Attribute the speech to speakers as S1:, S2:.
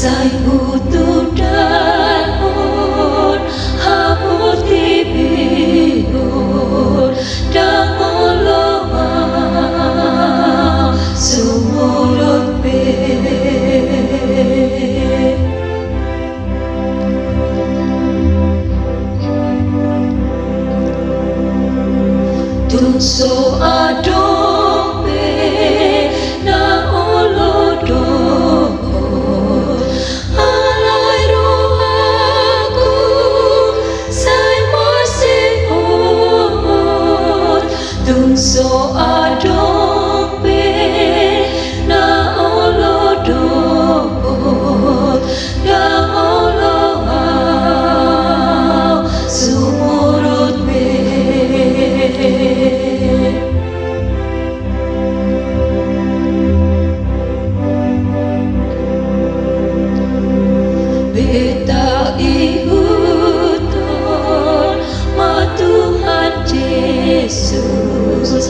S1: Sai putu dahon haput tibihun dangoloa sumurut be tunso adong be na olodo alai rohaku sai masihot tunso adong be na olodo yang oloa sumurut be beta ihuton ma Tuhan Yesus